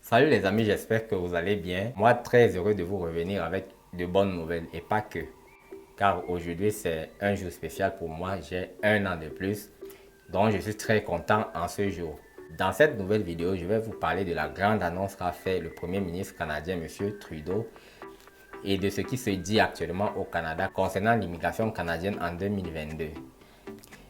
Salut les amis, j'espère que vous allez bien. Moi, très heureux de vous revenir avec de bonnes nouvelles et pas que. Car aujourd'hui, c'est un jour spécial pour moi. J'ai un an de plus. Donc, je suis très content en ce jour. Dans cette nouvelle vidéo, je vais vous parler de la grande annonce qu'a fait le Premier ministre canadien, M. Trudeau, et de ce qui se dit actuellement au Canada concernant l'immigration canadienne en 2022.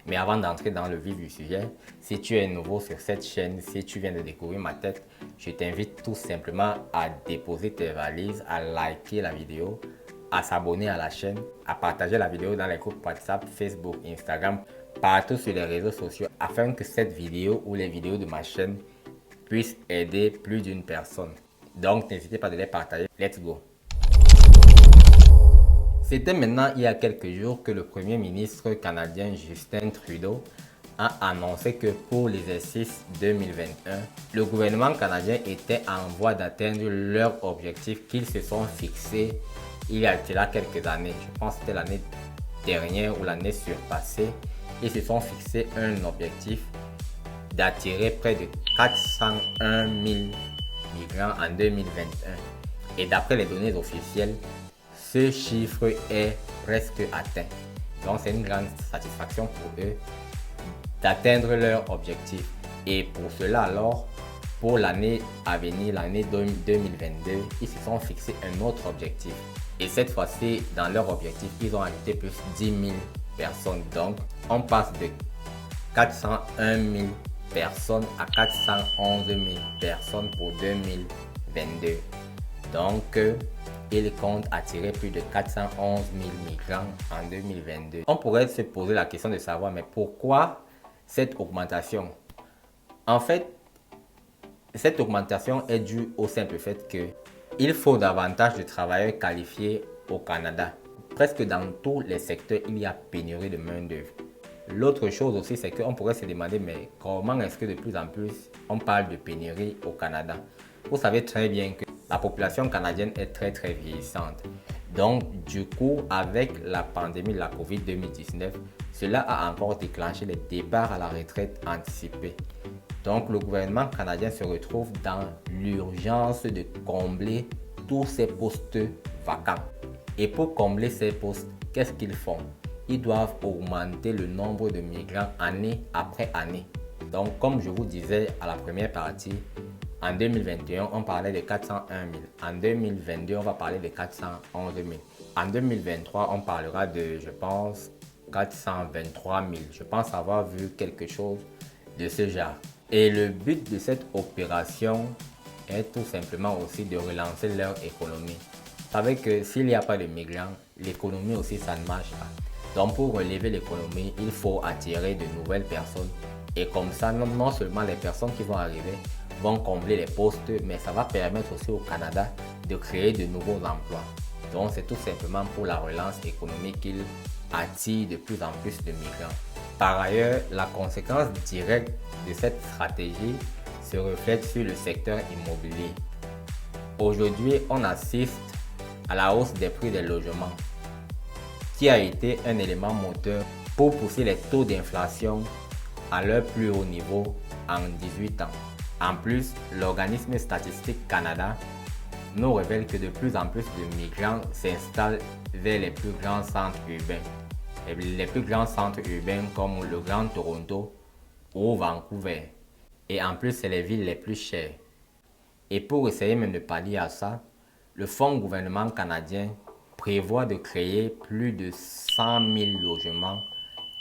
Mais avant d'entrer dans le vif du sujet, si tu es nouveau sur cette chaîne, si tu viens de découvrir ma tête, je t'invite tout simplement à déposer tes valises, à liker la vidéo, à s'abonner à la chaîne, à partager la vidéo dans les groupes WhatsApp, Facebook, Instagram, partout sur les réseaux sociaux afin que cette vidéo ou les vidéos de ma chaîne puissent aider plus d'une personne. Donc n'hésitez pas de les partager. Let's go! C'était maintenant il y a quelques jours que le Premier ministre canadien Justin Trudeau a annoncé que pour l'exercice 2021, le gouvernement canadien était en voie d'atteindre leur objectif qu'ils se sont fixés il y a quelques années. Je pense que c'était l'année dernière ou l'année surpassée. Ils se sont fixés un objectif d'attirer près de 401 000 migrants en 2021. Et d'après les données officielles, ce chiffre est presque atteint. Donc c'est une grande satisfaction pour eux d'atteindre leur objectif. Et pour cela alors, pour l'année à venir, l'année 2022, ils se sont fixés un autre objectif. Et cette fois-ci, dans leur objectif, ils ont ajouté plus 10 000 personnes. Donc on passe de 401 000 personnes à 411 000 personnes pour 2022. Donc, il compte attirer plus de 411 000 migrants en 2022. On pourrait se poser la question de savoir, mais pourquoi cette augmentation? En fait, cette augmentation est due au simple fait qu'il faut davantage de travailleurs qualifiés au Canada. Presque dans tous les secteurs, il y a pénurie de main-d'œuvre. L'autre chose aussi, c'est qu'on pourrait se demander, mais comment est-ce que de plus en plus on parle de pénurie au Canada? Vous savez très bien que la population canadienne est très vieillissante. Donc, du coup, avec la pandémie de la COVID-19, cela a encore déclenché les départs à la retraite anticipés. Donc, le gouvernement canadien se retrouve dans l'urgence de combler tous ces postes vacants. Et pour combler ces postes, qu'est-ce qu'ils font? Ils doivent augmenter le nombre de migrants année après année. Donc, comme je vous disais à la première partie, en 2021, on parlait de 401 000. En 2022, on va parler de 411 000. En 2023, on parlera de, je pense, 423 000. Je pense avoir vu quelque chose de ce genre. Et le but de cette opération est tout simplement aussi de relancer leur économie. Vous savez que s'il n'y a pas de migrants, l'économie aussi, ça ne marche pas. Donc pour relever l'économie, il faut attirer de nouvelles personnes. Et comme ça, non seulement les personnes qui vont arriver vont combler les postes, mais ça va permettre aussi au Canada de créer de nouveaux emplois. Donc c'est tout simplement pour la relance économique qu'il attire de plus en plus de migrants. Par ailleurs, la conséquence directe de cette stratégie se reflète sur le secteur immobilier. Aujourd'hui, on assiste à la hausse des prix des logements, qui a été un élément moteur pour pousser les taux d'inflation à leur plus haut niveau en 18 ans. En plus, l'organisme statistique Canada nous révèle que de plus en plus de migrants s'installent vers les plus grands centres urbains. Les plus grands centres urbains comme le Grand Toronto ou Vancouver. Et en plus, c'est les villes les plus chères. Et pour essayer même de pallier à ça, le Fonds gouvernement canadien prévoit de créer plus de 100 000 logements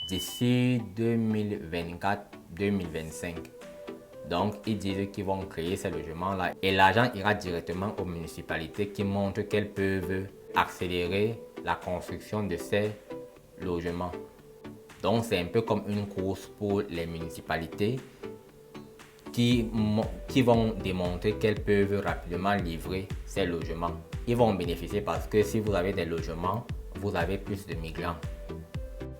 d'ici 2024-2025. Donc, ils disent qu'ils vont créer ces logements-là et l'argent ira directement aux municipalités qui montrent qu'elles peuvent accélérer la construction de ces logements. Donc, c'est un peu comme une course pour les municipalités qui vont démontrer qu'elles peuvent rapidement livrer ces logements. Ils vont bénéficier parce que si vous avez des logements, vous avez plus de migrants.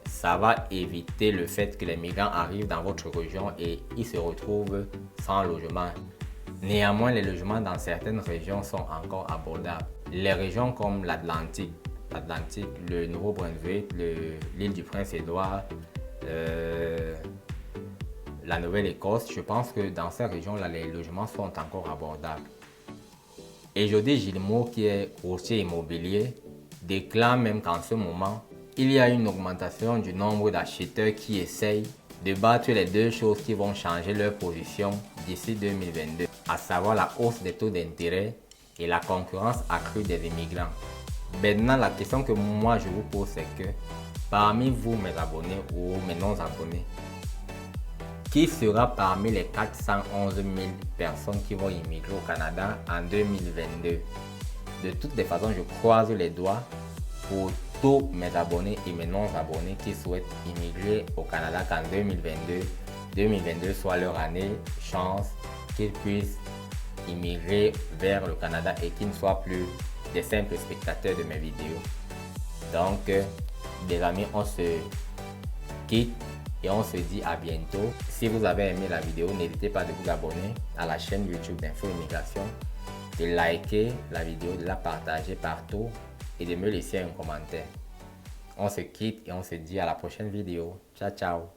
Ça va éviter le fait que les migrants arrivent dans votre région et ils se retrouvent sans logement. Néanmoins, les logements dans certaines régions sont encore abordables. Les régions comme l'Atlantique, le Nouveau-Brunswick, l'île du Prince-Édouard, la Nouvelle-Écosse, je pense que dans ces régions-là, les logements sont encore abordables. Et Jody Gilmour, qui est courtier immobilier, déclare même qu'en ce moment, il y a une augmentation du nombre d'acheteurs qui essayent de battre les deux choses qui vont changer leur position d'ici 2022, à savoir la hausse des taux d'intérêt et la concurrence accrue des immigrants. Maintenant, la question que moi je vous pose, c'est que parmi vous, mes abonnés ou mes non-abonnés, qui sera parmi les 411 000 personnes qui vont immigrer au Canada en 2022? De toutes les façons, je croise les doigts pour tous mes abonnés et mes non-abonnés qui souhaitent immigrer au Canada qu'en 2022 soit leur année, chance, qu'ils puissent immigrer vers le Canada et qu'ils ne soient plus des simples spectateurs de mes vidéos. Donc, les amis, on se quitte et on se dit à bientôt. Si vous avez aimé la vidéo, n'hésitez pas de vous abonner à la chaîne YouTube d'Info Immigration, de liker la vidéo, de la partager partout et de me laisser un commentaire. On se quitte et on se dit à la prochaine vidéo. Ciao, ciao.